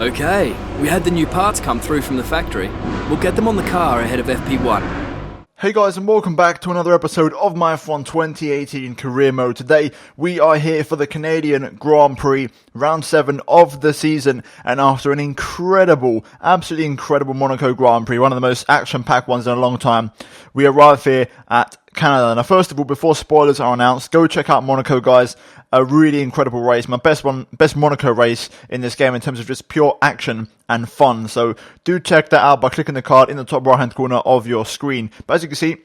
Okay, we had the new parts come through from the factory. We'll get them on the car ahead of FP1. Hey guys, and welcome back to another episode of my F1 2018 Career Mode. Today we are here for the Canadian Grand Prix, round 7 of the season, and after an absolutely incredible Monaco Grand Prix, one of the most action-packed ones in a long time, we arrive here at Canada. Now first of all, before spoilers are announced, go check out Monaco, guys. A really incredible race, my best Monaco race in this game in terms of just pure action and fun. So do check that out by clicking the card in the top right hand corner of your screen. But as you can see,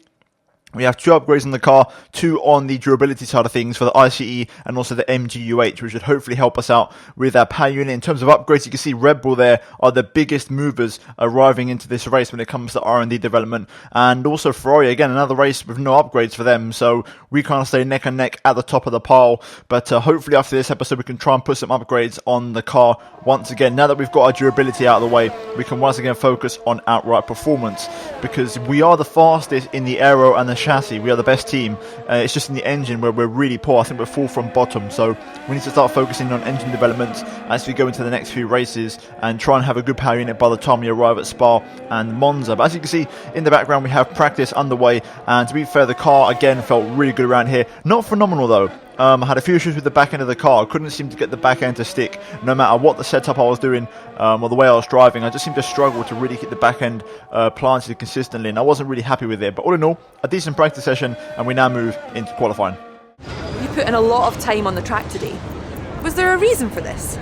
we have 2 upgrades in the car, 2 on the durability side of things for the ICE and also the MGUH, which should hopefully help us out with our power unit. In terms of upgrades, you can see Red Bull there are the biggest movers arriving into this race when it comes to R&D development. And also Ferrari, again, another race with no upgrades for them. So we kind of stay neck and neck at the top of the pile. But hopefully after this episode, we can try and put some upgrades on the car once again. Now that we've got our durability out of the way, we can once again focus on outright performance, because we are the fastest in the aero and the chassis. We are the best team. It's just in the engine where we're really poor. I think we're full from bottom, so we need to start focusing on engine development as we go into the next few races and try and have a good power unit by the time we arrive at Spa and Monza. But as you can see in the background, we have practice underway, and to be fair, the car again felt really good around here. Not phenomenal though. I had a few issues with the back end of the car. I couldn't seem to get the back end to stick no matter what the setup I was doing or the way I was driving. I just seemed to struggle to really get the back end planted consistently, and I wasn't really happy with it. But all in all, a decent practice session, and we now move into qualifying. You put in a lot of time on the track today. Was there a reason for this?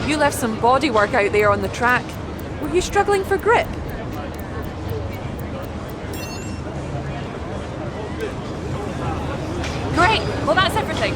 You left some bodywork out there on the track. Were you struggling for grip? Great, well that's everything.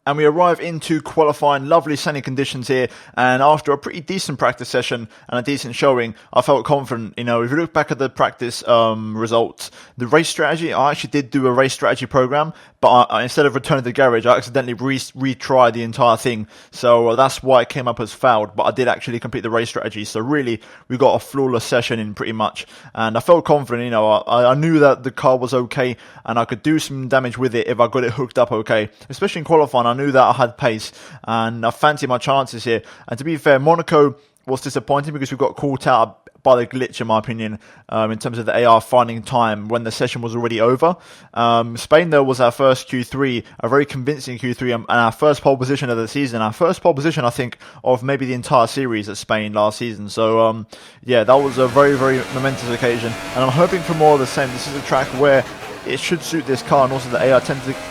And we arrive into qualifying, lovely sunny conditions here, and after a pretty decent practice session and a decent showing, I felt confident. You know, if you look back at the practice results, the race strategy, I actually did do a race strategy program, but instead of returning to the garage, I accidentally retried the entire thing, so that's why it came up as fouled, but I did actually complete the race strategy, so really, we got a flawless session in pretty much, and I felt confident. You know, I knew that the car was okay, and I could do some damage with it if I got it hooked up okay, especially in qualifying. I knew that I had pace, and I fancy my chances here. And to be fair, Monaco was disappointing because we got caught out by the glitch, in my opinion, in terms of the AR finding time when the session was already over. Spain, though, was our first Q3, a very convincing Q3, and our first pole position of the season. Our first pole position, I think, of maybe the entire series at Spain last season. So, yeah, that was a very, very momentous occasion, and I'm hoping for more of the same. This is a track where it should suit this car, and also the AR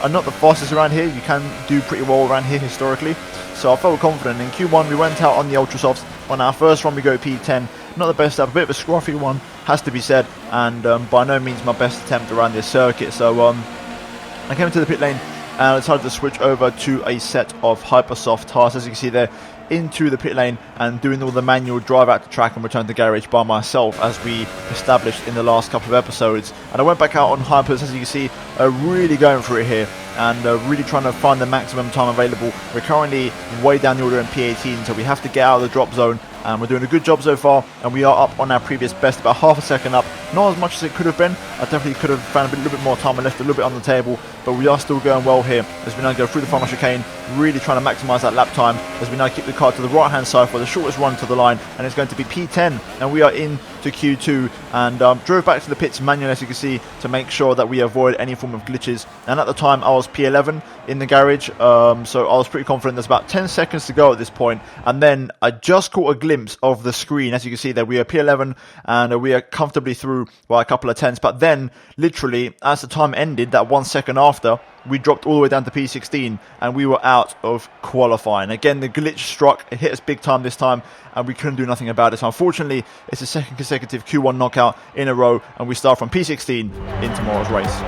are not the fastest around here. You can do pretty well around here historically, so I felt confident. In Q1 we went out on the Ultra Softs. On our first run we go P10, not the best up, a bit of a scruffy one, has to be said, and by no means my best attempt around this circuit. So I came into the pit lane and I decided to switch over to a set of Hypersoft tires, as you can see there, into the pit lane and doing all the manual drive out the track and return to the garage by myself, as we established in the last couple of episodes. And I went back out on Hypers, as you can see, really going for it here and really trying to find the maximum time available. We're currently way down the order in P18, so we have to get out of the drop zone, and we're doing a good job so far, and we are up on our previous best, about half a second up. Not as much as it could have been. I definitely could have found a little bit more time and left a little bit on the table, but we are still going well here as we now go through the final chicane, really trying to maximise that lap time as we now keep the car to the right hand side for the shortest run to the line, and it's going to be P10, and we are in to Q2, and drove back to the pits manually, as you can see, to make sure that we avoid any form of glitches. And at the time I was P11 in the garage, so I was pretty confident. There's about 10 seconds to go at this point, and then I just caught a glimpse of the screen. As you can see there, we are P11 and we are comfortably through by a couple of tenths, but then literally as the time ended, that 1 second after, we dropped all the way down to P16 and we were out of qualifying. Again, the glitch struck, it hit us big time this time, and we couldn't do nothing about it. So unfortunately, it's the second consecutive Q1 knockout in a row, and we start from P16 in tomorrow's race.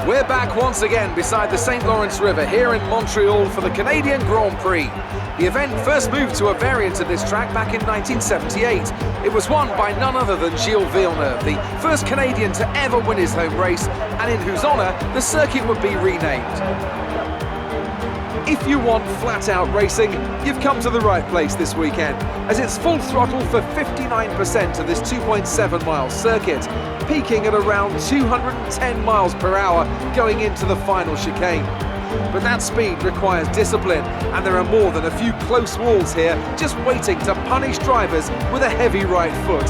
We're back once again beside the St. Lawrence River here in Montreal for the Canadian Grand Prix. The event first moved to a variant of this track back in 1978. It was won by none other than Gilles Villeneuve, the first Canadian to ever win his home race, and in whose honour the circuit would be renamed. If you want flat-out racing, you've come to the right place this weekend, as it's full throttle for 59% of this 2.7-mile circuit. peaking at around 210 miles per hour going into the final chicane. But that speed requires discipline, and there are more than a few close walls here just waiting to punish drivers with a heavy right foot.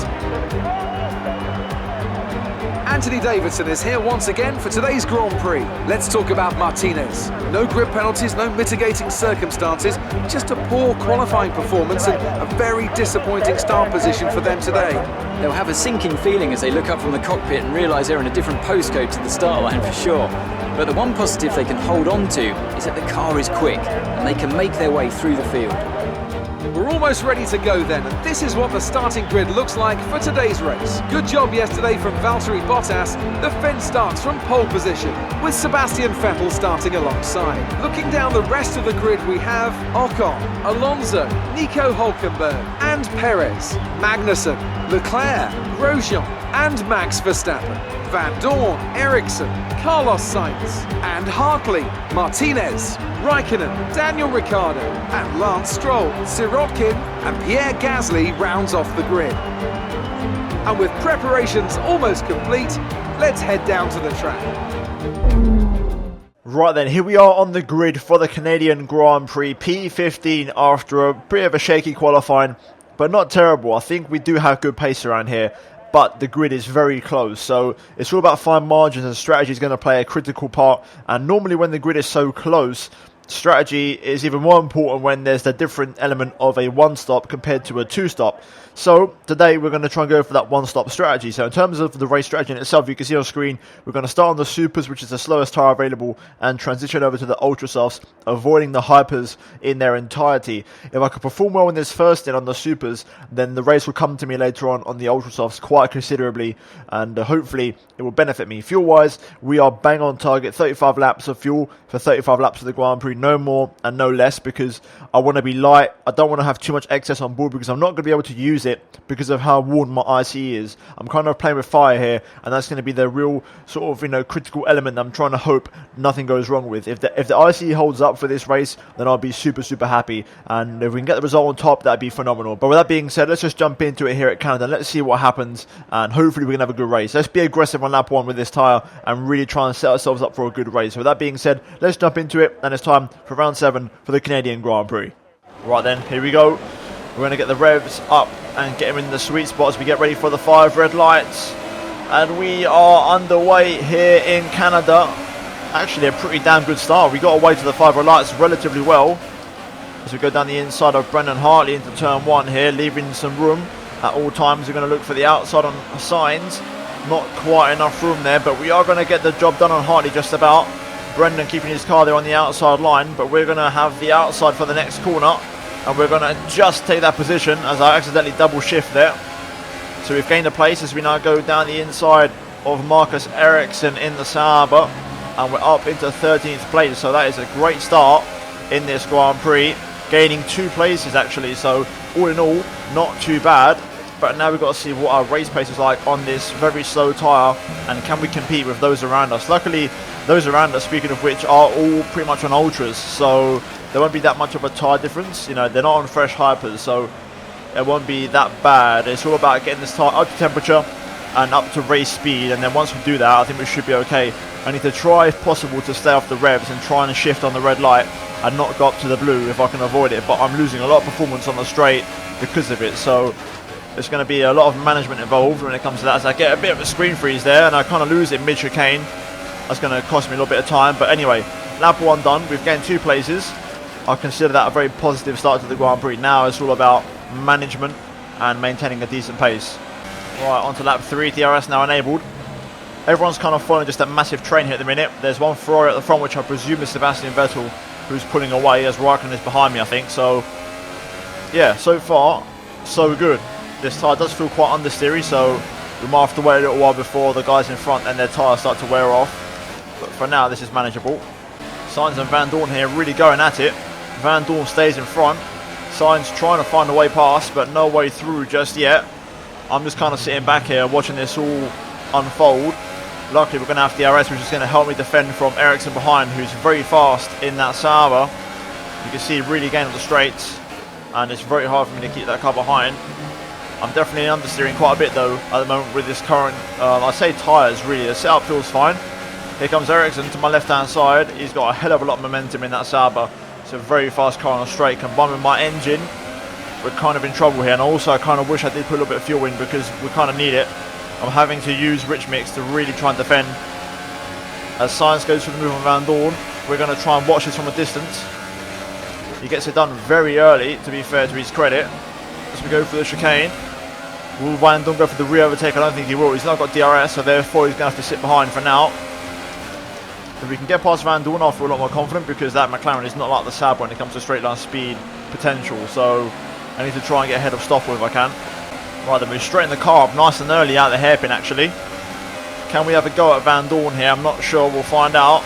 Anthony Davidson is here once again for today's Grand Prix. Let's talk about Martinez. No grip penalties, no mitigating circumstances, just a poor qualifying performance and a very disappointing start position for them today. They'll have a sinking feeling as they look up from the cockpit and realise they're in a different postcode to the start line for sure. But the one positive they can hold on to is that the car is quick and they can make their way through the field. We're almost ready to go then, and this is what the starting grid looks like for today's race. Good job yesterday from Valtteri Bottas. The fence starts from pole position, with Sebastian Vettel starting alongside. Looking down the rest of the grid, we have Ocon, Alonso, Nico Hülkenberg and Perez, Magnussen, Leclerc, Grosjean and Max Verstappen, Van Dorn, Ericsson, Carlos Sainz and Hartley, Martinez, Raikkonen, Daniel Ricciardo and Lance Stroll, Sirotkin and Pierre Gasly rounds off the grid. And with preparations almost complete, let's head down to the track. Right then, here we are on the grid for the Canadian Grand Prix P15 after a bit of a shaky qualifying, but not terrible. I think we do have good pace around here, but the grid is very close, so it's all about fine margins, and strategy is going to play a critical part. And normally when the grid is so close, strategy is even more important when there's the different element of a one-stop compared to a two-stop. So today we're going to try and go for that one-stop strategy. So in terms of the race strategy in itself, you can see on screen, we're going to start on the Supers, which is the slowest tyre available, and transition over to the Ultra Softs, avoiding the Hypers in their entirety. If I could perform well in this first stint on the Supers, then the race will come to me later on the Ultra Softs quite considerably, and hopefully it will benefit me. Fuel-wise, we are bang on target, 35 laps of fuel for 35 laps of the Grand Prix, no more and no less, because I want to be light. I don't want to have too much excess on board because I'm not going to be able to use it because of how worn my ICE is. I'm kind of playing with fire here, and that's going to be the real sort of, critical element that I'm trying to hope nothing goes wrong with. If the ICE holds up for this race, then I'll be super, super happy, and if we can get the result on top, that'd be phenomenal. But with that being said, let's just jump into it here at Canada. Let's see what happens, and hopefully we can have a good race. Let's be aggressive on lap 1 with this tyre and really try and set ourselves up for a good race. So with that being said, let's jump into it, and it's time for round 7 for the Canadian Grand Prix. Right then, here we go. We're going to get the revs up and get them in the sweet spot as we get ready for the 5 red lights. And we are underway here in Canada. Actually, a pretty damn good start. We got away to the 5 red lights relatively well as we go down the inside of Brendan Hartley into turn 1 here, leaving some room at all times. We're going to look for the outside on signs. Not quite enough room there, but we are going to get the job done on Hartley just about. Brendan keeping his car there on the outside line, but we're going to have the outside for the next corner, and we're going to just take that position as I accidentally double shift there. So we've gained a place as we now go down the inside of Marcus Ericsson in the Sauber, and we're up into 13th place. So that is a great start in this Grand Prix, gaining 2 places actually, so all in all not too bad. But now we've got to see what our race pace is like on this very slow tyre, and can we compete with those around us. Luckily those around us, speaking of which, are all pretty much on ultras, so there won't be that much of a tyre difference. They're not on fresh hypers, so it won't be that bad. It's all about getting this tyre up to temperature and up to race speed, and then once we do that, I think we should be okay. I need to try, if possible, to stay off the revs and try and shift on the red light and not go up to the blue if I can avoid it, but I'm losing a lot of performance on the straight because of it, so there's going to be a lot of management involved when it comes to that. As I get a bit of a screen freeze there and I kind of lose it mid-chicane, that's going to cost me a little bit of time. But anyway, lap 1 done. We've gained 2 places. I consider that a very positive start to the Grand Prix. Now it's all about management and maintaining a decent pace. Right, on to lap 3. DRS now enabled. Everyone's kind of following just a massive train here at the minute. There's one Ferrari at the front, which I presume is Sebastian Vettel, who's pulling away as Raikkonen is behind me, I think. So, yeah, so far, so good. This tyre does feel quite understeery, so we might have to wait a little while before the guys in front and their tyres start to wear off. But for now, this is manageable. Sainz and Van Dorn here really going at it. Van Dorn stays in front. Sainz trying to find a way past, but no way through just yet. I'm just kind of sitting back here watching this all unfold. Luckily, we're going to have DRS, which is going to help me defend from Ericsson behind, who's very fast in that Sauber. You can see really gaining the straights, and it's very hard for me to keep that car behind. I'm definitely understeering quite a bit though at the moment with this current, I say tyres really, the setup feels fine. Here comes Ericsson to my left hand side. He's got a hell of a lot of momentum in that Sauber. It's a very fast car on a straight. Combined with my engine, we're kind of in trouble here. And also I kind of wish I did put a little bit of fuel in because we kind of need it. I'm having to use Rich Mix to really try and defend. As Sainz goes for the move on Van Dorn, we're going to try and watch this from a distance. He gets it done very early, to be fair to his credit. As we go for the chicane. Will Van Dorn go for the rear overtake? I don't think he will. He's not got DRS, so therefore he's going to have to sit behind for now. If we can get past Van Dorn, I feel a lot more confident because that McLaren is not like the Sauber when it comes to straight line speed potential. So I need to try and get ahead of Stoffel if I can. Right, then we straighten the car up nice and early out of the hairpin actually. Can we have a go at Van Dorn here? I'm not sure. We'll find out.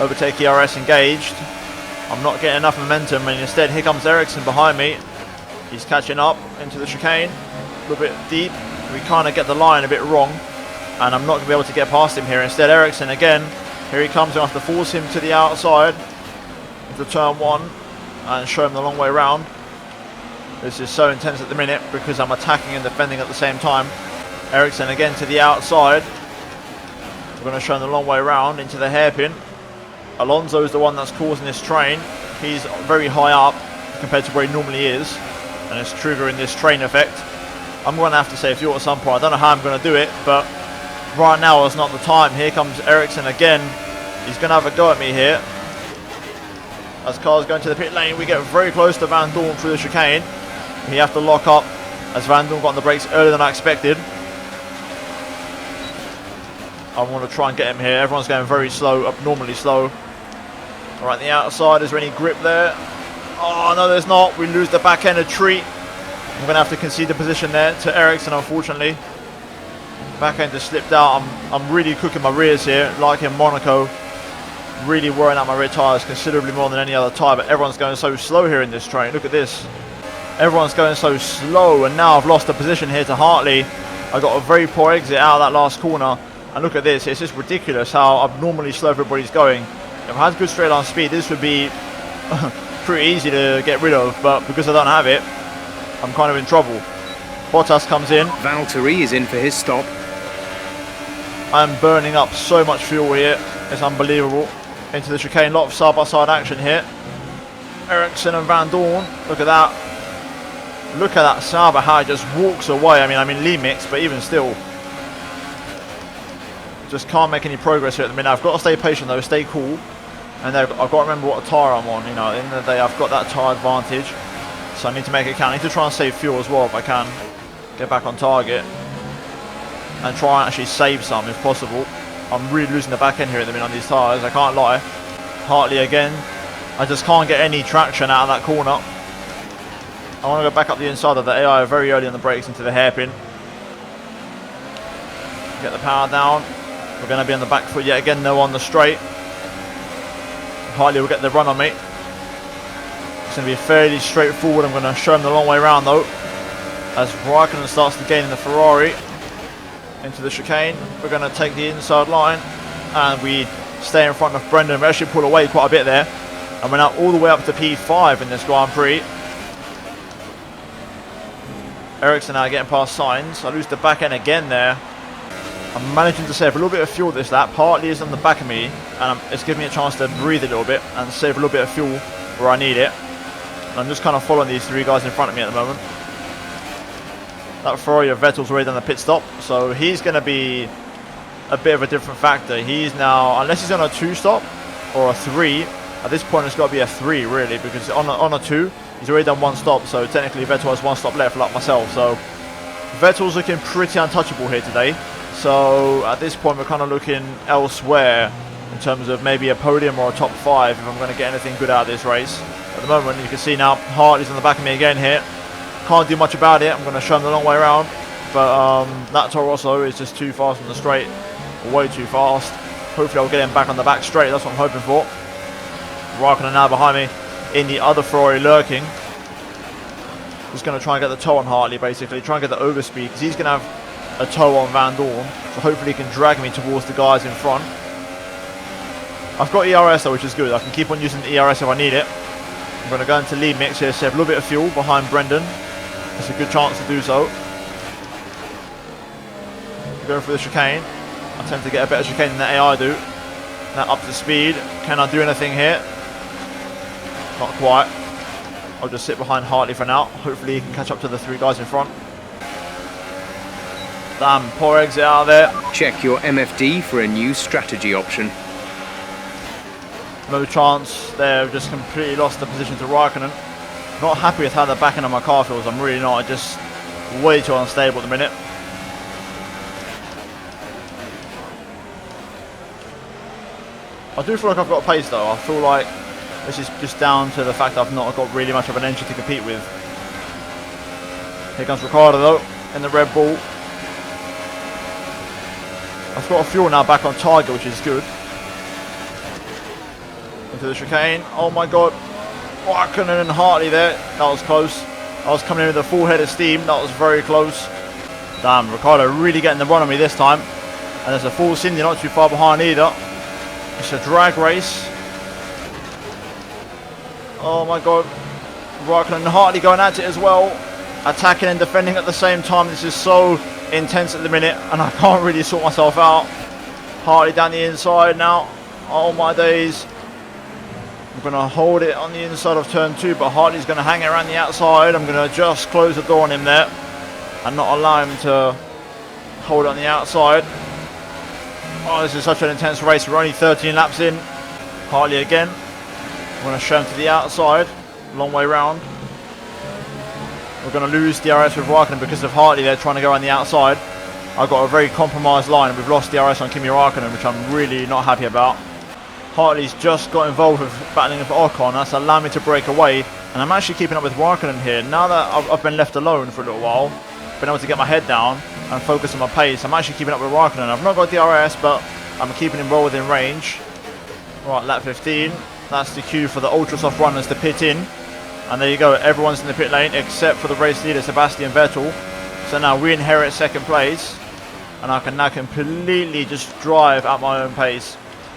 Overtake ERS engaged. I'm not getting enough momentum, and instead here comes Ericsson behind me. He's catching up into the chicane. A little bit deep. We kind of get the line a bit wrong, and I'm not going to be able to get past him here. Instead, Ericsson again. Here he comes. I have to force him to the outside into turn 1 and show him the long way around. This is so intense at the minute because I'm attacking and defending at the same time. Ericsson again to the outside. We're going to show him the long way around into the hairpin. Alonso is the one that's causing this train. He's very high up compared to where he normally is, and it's triggering this train effect. I'm going to have to save fuel at some point. I don't know how I'm going to do it, but right now is not the time. Here comes Ericsson again. He's going to have a go at me here. As cars going to the pit lane, we get very close to Van Dorn through the chicane. We have to lock up as Van Dorn got on the brakes earlier than I expected. I want to try and get him here. Everyone's going very slow, abnormally slow. Alright, the outside, is there any grip there? Oh, no, there's not. We lose the back end a treat. I'm going to have to concede the position there to Ericsson, unfortunately. Back end just slipped out. I'm really cooking my rears here, like in Monaco. Really wearing out my rear tyres considerably more than any other tyre, but everyone's going so slow here in this train. Look at this. Everyone's going so slow, and now I've lost the position here to Hartley. I got a very poor exit out of that last corner. And look at this, it's just ridiculous how abnormally slow everybody's going. If I had good straight line speed, this would be pretty easy to get rid of, but because I don't have it, I'm kind of in trouble. Bottas comes in. Valtteri is in for his stop. I'm burning up so much fuel here, it's unbelievable. Into the chicane, a lot of side-by-side action here. Ericsson and Van Dorn, look at that. Look at that Sauber, how it just walks away. I mean, I'm in lead mix, but even still, just can't make any progress here at the minute. I've got to stay patient though, stay cool, and I've got to remember what tyre I'm on. You know, at the end of the day, I've got that tyre advantage, so I need to make it count. I need to try and save fuel as well if I can. Get back on target and try and actually save some if possible. I'm really losing the back end here at the minute on these tyres, I can't lie. Hartley again. I just can't get any traction out of that corner. I want to go back up the inside of the AI very early on the brakes into the hairpin. Get the power down. We're going to be on the back foot yet again, though, on the straight. Hartley will get the run on me. It's going to be fairly straightforward. I'm going to show him the long way around, though. As Raikkonen starts to gain in the Ferrari. Into the chicane. We're going to take the inside line. And we stay in front of Brendan. We actually pull away quite a bit there. And we're now all the way up to P5 in this Grand Prix. Ericsson now getting past Sainz. I lose the back end again there. I'm managing to save a little bit of fuel this lap. Hartley is on the back of me, and it's giving me a chance to breathe a little bit and save a little bit of fuel where I need it. And I'm just kind of following these three guys in front of me at the moment. That Ferrari of Vettel's already done the pit stop, so he's going to be a bit of a different factor. He's now, unless he's on a 2-stop or a 3, at this point it's got to be a 3 really, because on a 2, he's already done 1 stop, so technically Vettel has 1 stop left like myself. So Vettel's looking pretty untouchable here today. So at this point we're kind of looking elsewhere in terms of maybe a podium or a top 5 if I'm going to get anything good out of this race. At the moment you can see now Hartley's on the back of me again here. Can't do much about it. I'm going to show him the long way around, but that Toro Rosso is just too fast on the straight, way too fast. Hopefully I'll get him back on the back straight, that's what I'm hoping for. Raikkonen now behind me in the other Ferrari lurking. Just going to try and get the toe on Hartley basically, try and get the overspeed, because he's going to have a toe on Van Dorn, so hopefully he can drag me towards the guys in front. I've got ERS though, which is good. I can keep on using the ERS if I need it. I'm going to go into lead mix here, save a little bit of fuel behind Brendan. It's a good chance to do so. Going for the chicane. I tend to get a better chicane than the AI do. Now up to speed. Can I do anything here? Not quite. I'll just sit behind Hartley for now. Hopefully he can catch up to the 3 guys in front. Damn, poor exit out there. Check your MFD for a new strategy option. No chance. They've just completely lost the position to Raikkonen. Not happy with how the back end of my car feels. I'm really not. Just way too unstable at the minute. I do feel like I've got pace though. I feel like this is just down to the fact that I've not got really much of an engine to compete with. Here comes Ricciardo though, in the Red Bull. I've got a fuel now back on target, which is good. Into the chicane. Oh my god. Raikkonen and Hartley there. That was close. I was coming in with a full head of steam. That was very close. Damn, Ricciardo really getting the run on me this time. And there's a full Cindy not too far behind either. It's a drag race. Oh my god. Raikkonen and Hartley going at it as well. Attacking and defending at the same time. This is so intense at the minute and I can't really sort myself out. Hartley down the inside now. Oh my days. I'm going to hold it on the inside of turn 2, but Hartley's going to hang it around the outside. I'm going to just close the door on him there and not allow him to hold it on the outside. Oh, this is such an intense race. We're only 13 laps in. Hartley again. I'm going to show him to the outside. Long way round. We're going to lose DRS with Raikkonen because of Hartley there trying to go on the outside. I've got a very compromised line and we've lost DRS on Kimi Raikkonen, which I'm really not happy about. Hartley's just got involved with battling with Ocon. That's allowed me to break away. And I'm actually keeping up with Raikkonen here. Now that I've been left alone for a little while, been able to get my head down and focus on my pace, I'm actually keeping up with Raikkonen. I've not got DRS, but I'm keeping him well within range. Right, lap 15. That's the cue for the ultra soft runners to pit in. And there you go, everyone's in the pit lane except for the race leader, Sebastian Vettel. So now we inherit second place. And I can now completely just drive at my own pace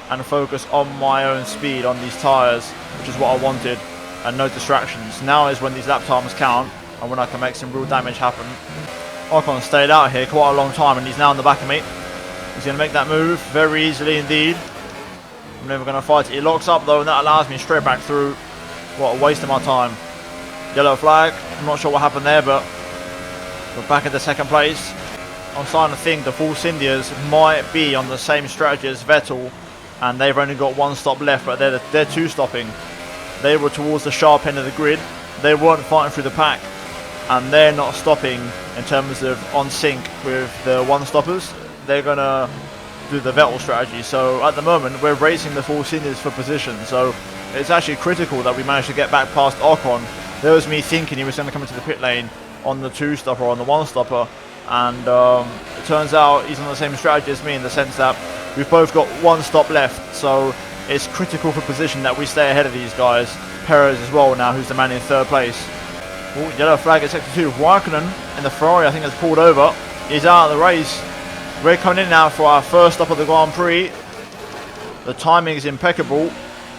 and focus on my own speed on these tyres, which is what I wanted, and no distractions. Now is when these lap times count and when I can make some real damage happen. Ocon stayed out here quite a long time and he's now in the back of me. He's going to make that move very easily indeed. I'm never going to fight it. He locks up though and that allows me straight back through. What a waste of my time. Yellow flag. I'm not sure what happened there, but we're back into second place. I'm starting to think the Force Indias might be on the same strategy as Vettel, and they've only got one stop left, but they're two stopping. They were towards the sharp end of the grid. They weren't fighting through the pack, and they're not stopping in terms of on sync with the one stoppers. They're gonna do the Vettel strategy. So at the moment we're racing the Force Indias for position. So it's actually critical that we managed to get back past Ocon. There was me thinking he was going to come into the pit lane on the two stopper or on the one stopper, and it turns out he's on the same strategy as me in the sense that we've both got one stop left. So it's critical for position that we stay ahead of these guys. Perez as well now, who's the man in third place. Ooh, yellow flag at sector 2. Raikkonen in the Ferrari I think has pulled over. He's out of the race. We're coming in now for our first stop of the Grand Prix. The timing is impeccable.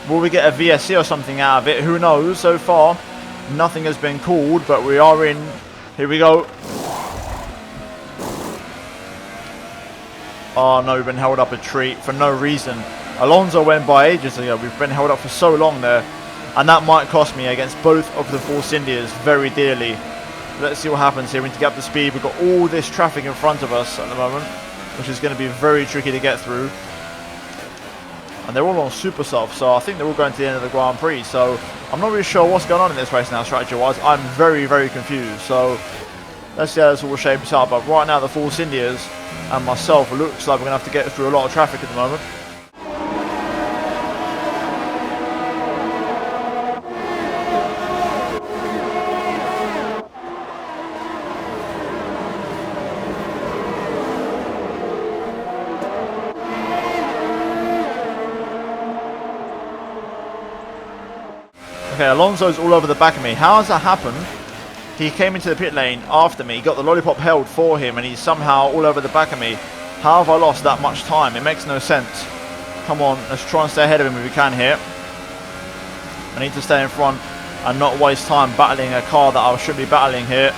Will we get a VSC or something out of it? Who knows? So far nothing has been called, but we are in. Here we go. Oh no, we've been held up a treat for no reason. Alonso went by ages ago. We've been held up for so long there, and that might cost me against both of the Force Indias very dearly. Let's see what happens here. We need to get up to speed. We've got all this traffic in front of us at the moment, which is going to be very tricky to get through. And they're all on super soft, so I think they're all going to the end of the Grand Prix. So I'm not really sure what's going on in this race now, strategy-wise. I'm very, very confused. So let's see how this all shapes up. But right now, the Force Indias and myself, it looks like we're going to have to get through a lot of traffic at the moment. Okay, Alonso's all over the back of me. How has that happened? He came into the pit lane after me, got the lollipop held for him, and he's somehow all over the back of me. How have I lost that much time? It makes no sense. Come on, let's try and stay ahead of him if we can here. I need to stay in front and not waste time battling a car that I should be battling here.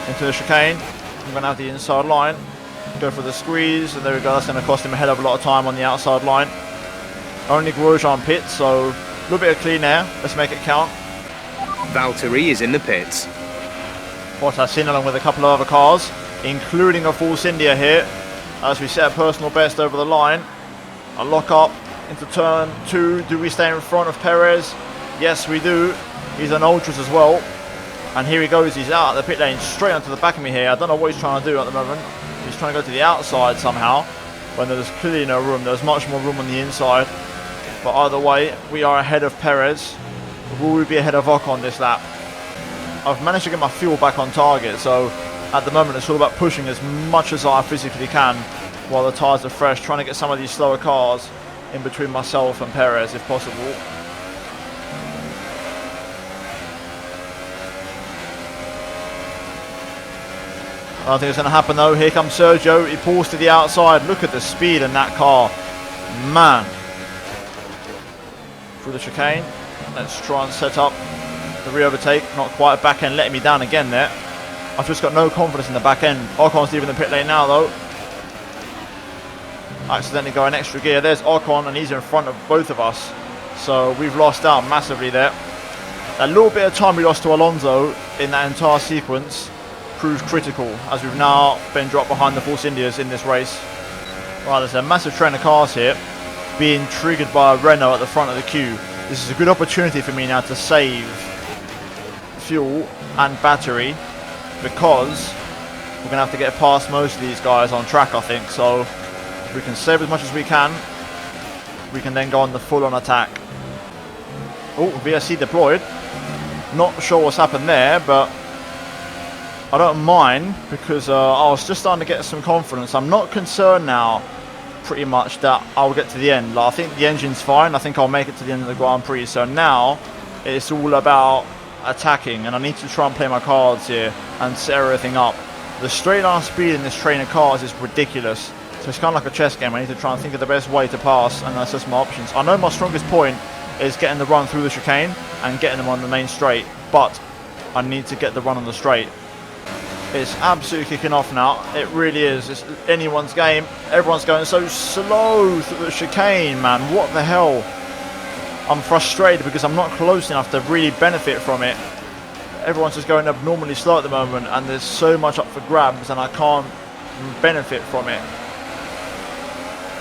into the chicane. I'm going to have the inside line. Go for the squeeze, and there we go. That's going to cost him a hell of a lot of time on the outside line. Only Grosjean pits, so a little bit of clean air. Let's make it count. Valtteri is in the pits. Bottas in along with a couple of other cars, including a Force India here, as we set a personal best over the line. A lock up into turn 2. Do we stay in front of Perez? Yes, we do. He's an Ultras as well. And here he goes. He's out at the pit lane, straight onto the back of me here. I don't know what he's trying to do at the moment. He's trying to go to the outside somehow, when there's clearly no room. There's much more room on the inside. But either way, we are ahead of Perez. Will we be ahead of Ocon this lap? I've managed to get my fuel back on target, so at the moment it's all about pushing as much as I physically can while the tyres are fresh, trying to get some of these slower cars in between myself and Perez if possible. I don't think it's going to happen though. Here comes Sergio. He pulls to the outside. Look at the speed in that car. Man. Through the chicane. Let's try and set up the re-overtake. Not quite. Back end letting me down again there. I've just got no confidence in the back end. Ocon's leaving the pit lane now though. Accidentally going extra gear. There's Ocon and he's in front of both of us. So we've lost out massively there. A little bit of time we lost to Alonso in that entire sequence proved critical, as we've now been dropped behind the Force Indias in this race. Well, there's a massive train of cars here being triggered by a Renault at the front of the queue. This is a good opportunity for me now to save fuel and battery, because we're going to have to get past most of these guys on track, I think. So if we can save as much as we can then go on the full-on attack. Oh, VSC deployed. Not sure what's happened there, but I don't mind, because I was just starting to get some confidence. I'm not concerned now, pretty much, that I'll get to the end. Like, I think the engine's fine. I think I'll make it to the end of the Grand Prix. So now it's all about attacking, and I need to try and play my cards here and set everything up. The straight line speed in this train of cars is ridiculous. So it's kind of like a chess game. I need to try and think of the best way to pass and assess my options. I know my strongest point is getting the run through the chicane and getting them on the main straight, but I need to get the run on the straight. It's absolutely kicking off now. It really is. It's anyone's game. Everyone's going so slow through the chicane, man. What the hell? I'm frustrated because I'm not close enough to really benefit from it. Everyone's just going abnormally slow at the moment, and there's so much up for grabs, and I can't benefit from it.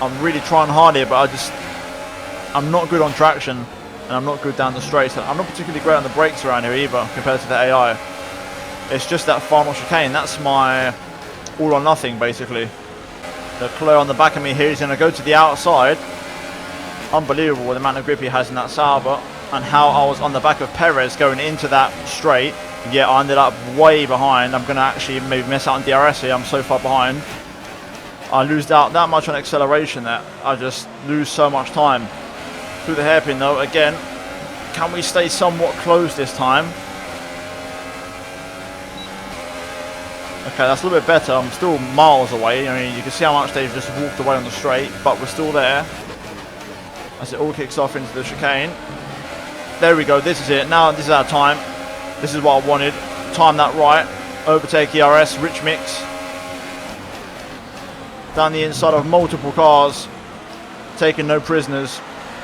I'm really trying hard here, but I'm not good on traction, and I'm not good down the straights. I'm not particularly great on the brakes around here either, compared to the AI. It's just that final chicane. That's my all or nothing, basically. Leclerc on the back of me here. He's going to go to the outside. Unbelievable the amount of grip he has in that Sauber, and how I was on the back of Perez going into that straight. Yeah, I ended up way behind. I'm going to actually maybe miss out on DRS here. I'm so far behind. I lose out that much on acceleration that I just lose so much time. Through the hairpin though, again. Can we stay somewhat close this time? Okay, that's a little bit better. I'm still miles away. I mean, you can see how much they've just walked away on the straight, but we're still there as it all kicks off into the chicane. There we go. This is it. Now this is our time. This is what I wanted. Time that right. Overtake ERS. Rich mix. Down the inside of multiple cars. Taking no prisoners.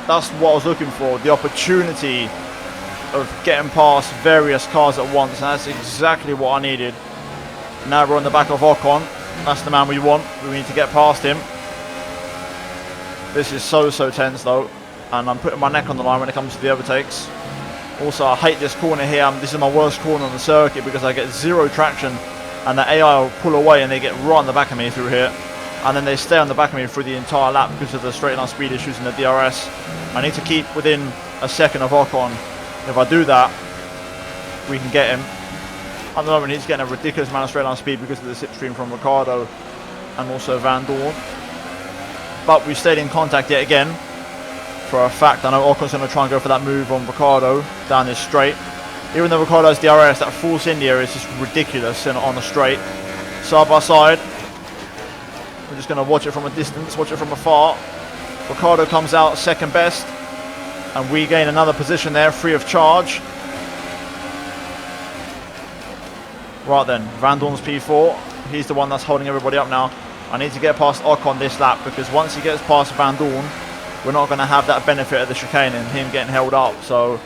That's what I was looking for. The opportunity of getting past various cars at once. And that's exactly what I needed. Now we're on the back of Ocon. That's the man we want. We need to get past him. This is so tense though. And I'm putting my neck on the line when it comes to the overtakes. Also, I hate this corner here. This is my worst corner on the circuit because I get zero traction. And the AI will pull away and they get right on the back of me through here. And then they stay on the back of me through the entire lap because of the straight line speed issues in the DRS. I need to keep within a second of Ocon. If I do that, we can get him. At the moment he's getting a ridiculous amount of straight line speed because of the slipstream from Ricciardo and also Van Dorn. But we stayed in contact yet again. For a fact, I know Ocon's going to try and go for that move on Ricciardo down this straight. Even though Ricciardo's DRS, that Force India is just ridiculous on the straight. Side by side. We're just going to watch it from a distance, watch it from afar. Ricciardo comes out second best. And we gain another position there, free of charge. Right then, Van Dorn's P4. He's the one that's holding everybody up now. I need to get past Ocon this lap, because once he gets past Van Dorn, we're not going to have that benefit of the chicane and him getting held up. So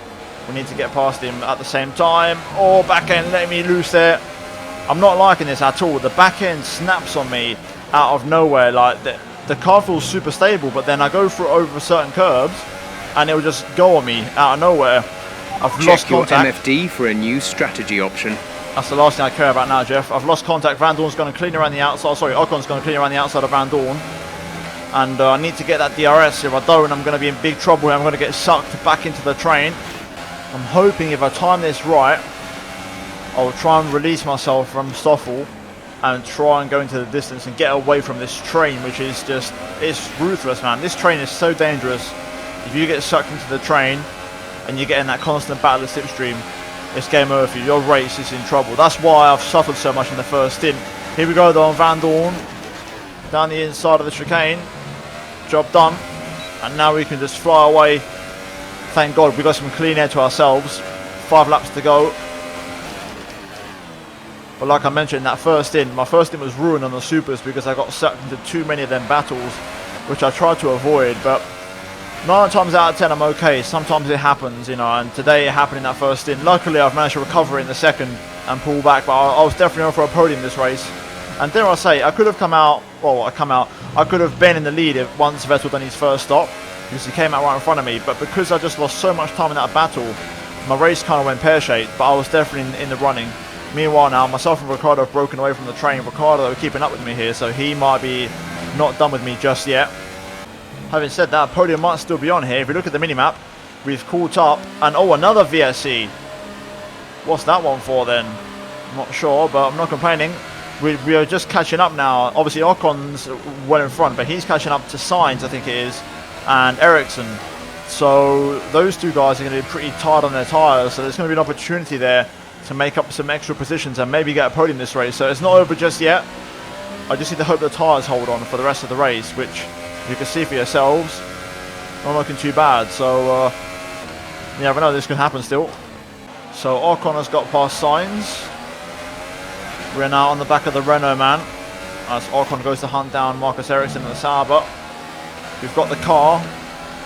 we need to get past him at the same time. Oh, back end letting me loose there. I'm not liking this at all. The back end snaps on me out of nowhere. Like the car feels super stable, but then I go through over certain curbs and it'll just go on me out of nowhere. I've lost Check your contact. MFD for a new strategy option. That's the last thing I care about now, Jeff. I've lost contact. Van Dorn's going to clean around the outside. Sorry, Ocon's going to clean around the outside of Van Dorn. And I need to get that DRS. If I don't, I'm going to be in big trouble. I'm going to get sucked back into the train. I'm hoping if I time this right, I'll try and release myself from Stoffel and try and go into the distance and get away from this train, which is just, it's ruthless, man. This train is so dangerous. If you get sucked into the train and you get in that constant battle of slipstream, it's game over for you. Your race is in trouble. That's why I've suffered so much in the first stint. Here we go though on Van Dorn. Down the inside of the chicane. Job done. And now we can just fly away. Thank God we got some clean air to ourselves. 5 laps to go. But like I mentioned, that first stint, my first stint was ruined on the supers because I got sucked into too many of them battles, which I tried to avoid. But 9 times out of 10 I'm okay. Sometimes it happens, you know, and today it happened in that first stint. Luckily I've managed to recover in the second and pull back, but I was definitely on for a podium this race. And dare I say, I could have I could have been in the lead if once Vettel done his first stop, because he came out right in front of me. But because I just lost so much time in that battle, my race kind of went pear-shaped, but I was definitely in the running. Meanwhile now, myself and Ricardo have broken away from the train. Ricardo keeping up with me here, so he might be not done with me just yet. Having said that, podium might still be on here. If you look at the minimap, we've caught up, and oh, another VSC. What's that one for then? I'm not sure, but I'm not complaining. We are just catching up now. Obviously Ocon's well in front, but he's catching up to Sainz, I think it is, and Ericsson. So those two guys are going to be pretty tight on their tyres, so there's going to be an opportunity there to make up some extra positions and maybe get a podium this race. So it's not over just yet. I just need to hope the tyres hold on for the rest of the race, which you can see for yourselves, not looking too bad. So you never know, this can happen still. So Ocon has got past Sainz. We're now on the back of the Renault man as Ocon goes to hunt down Marcus Ericsson in the Sauber. We've got the car,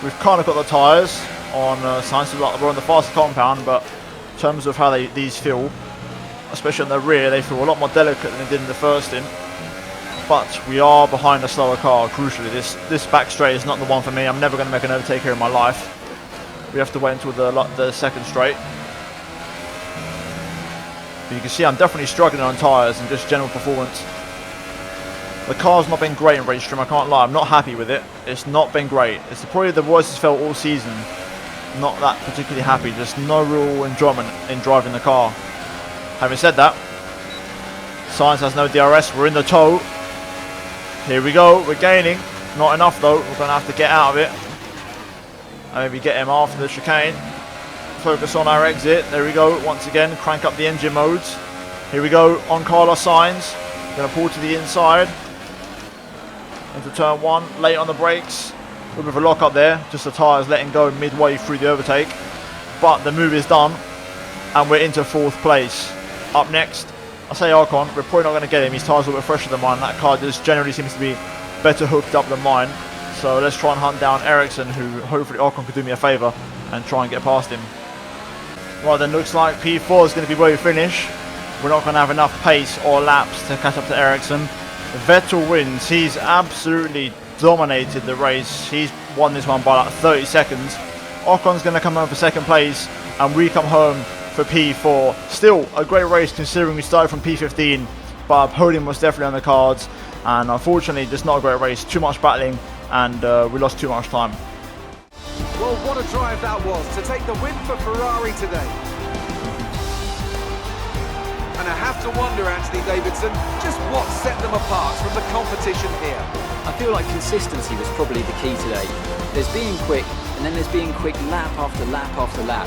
we've kind of got the tyres on Sainz. We're on the faster compound, but in terms of how these feel, especially on the rear, they feel a lot more delicate than they did in the first stint. But we are behind a slower car, crucially. This back straight is not the one for me. I'm never going to make an overtake here in my life. We have to wait until the second straight. But you can see I'm definitely struggling on tyres and just general performance. The car's not been great in race trim, I can't lie. I'm not happy with it. It's not been great. It's probably the worst it's felt all season. Not that particularly happy. Just no real enjoyment in driving the car. Having said that, Sainz has no DRS. We're in the tow. Here we go. We're gaining. Not enough though. We're going to have to get out of it. And maybe get him after the chicane. Focus on our exit. There we go. Once again, crank up the engine modes. Here we go on Carlos Sainz. Going to pull to the inside. Into turn 1. Late on the brakes. A little bit of a lock up there. Just the tyres letting go midway through the overtake. But the move is done. And we're into 4th place. Up next, I say Ocon. We're probably not going to get him. His tyres are a little bit fresher than mine. That car just generally seems to be better hooked up than mine. So let's try and hunt down Ericsson, who hopefully Ocon could do me a favour and try and get past him. Right then, looks like P4 is going to be where we finish. We're not going to have enough pace or laps to catch up to Ericsson. Vettel wins. He's absolutely dominated the race. He's won this one by like 30 seconds. Ocon's going to come home for 2nd place and we come home for P4. Still a great race considering we started from P15, but a podium was definitely on the cards, and unfortunately just not a great race. Too much battling and we lost too much time. Well, what a drive that was to take the win for Ferrari today. And I have to wonder, Anthony Davidson, just what set them apart from the competition here. I feel like consistency was probably the key today. There's being quick, and then there's being quick lap after lap after lap.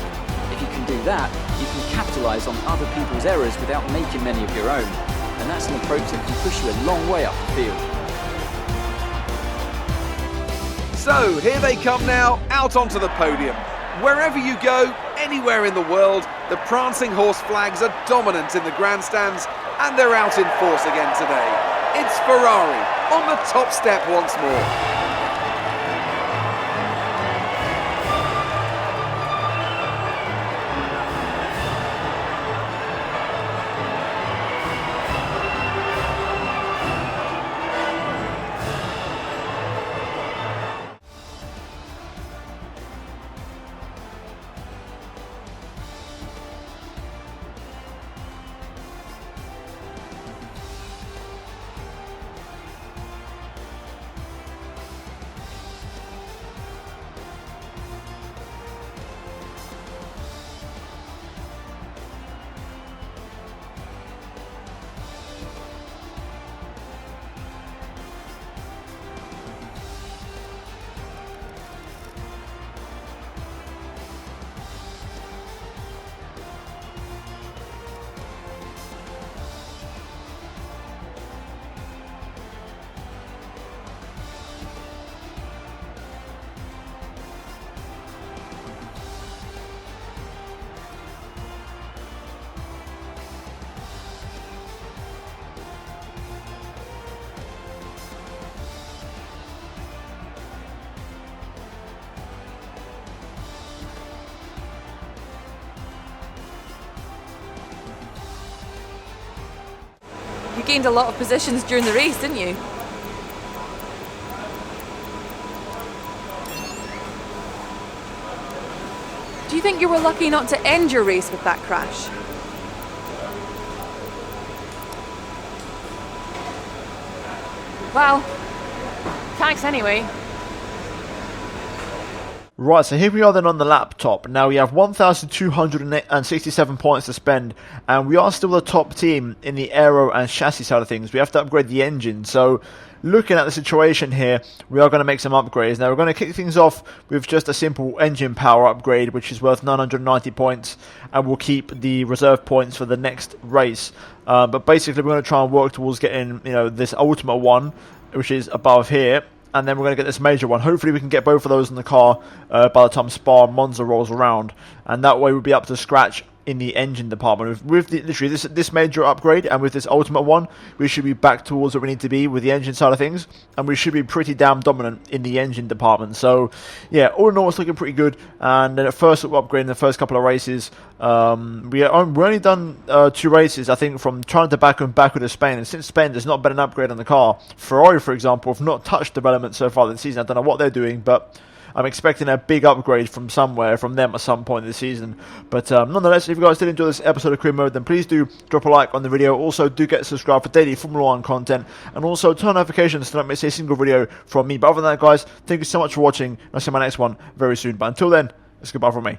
If you can do that, you can capitalise on other people's errors without making many of your own. And that's an approach that can push you a long way up the field. So, here they come now, out onto the podium. Wherever you go, anywhere in the world, the prancing horse flags are dominant in the grandstands, and they're out in force again today. It's Ferrari on the top step once more. You gained a lot of positions during the race, didn't you? Do you think you were lucky not to end your race with that crash? Well, thanks anyway. Right, so here we are then on the laptop. Now we have 1,267 points to spend, and we are still the top team in the aero and chassis side of things. We have to upgrade the engine, so looking at the situation here, we are going to make some upgrades. Now we're going to kick things off with just a simple engine power upgrade, which is worth 990 points, and we'll keep the reserve points for the next race. But basically we're going to try and work towards getting, this ultimate one, which is above here. And then we're going to get this major one. Hopefully we can get both of those in the car by the time Spa and Monza rolls around. And that way we'll be up to scratch in the engine department. With literally this major upgrade and with this ultimate one, we should be back towards where we need to be with the engine side of things. And we should be pretty damn dominant in the engine department. So, yeah, all in all, it's looking pretty good. And then at first we're upgrading the first couple of races. We only done 2 races, I think, from trying to back to Spain. And since Spain, there's not been an upgrade on the car. Ferrari, for example, have not touched development so far this season. I don't know what they're doing, but I'm expecting a big upgrade from somewhere, from them at some point this season. But nonetheless, if you guys did enjoy this episode of Career Mode, then please do drop a like on the video. Also, do get subscribed for daily Formula 1 content. And also, turn on notifications to not miss a single video from me. But other than that, guys, thank you so much for watching. I'll see you in my next one very soon. But until then, it's goodbye from me.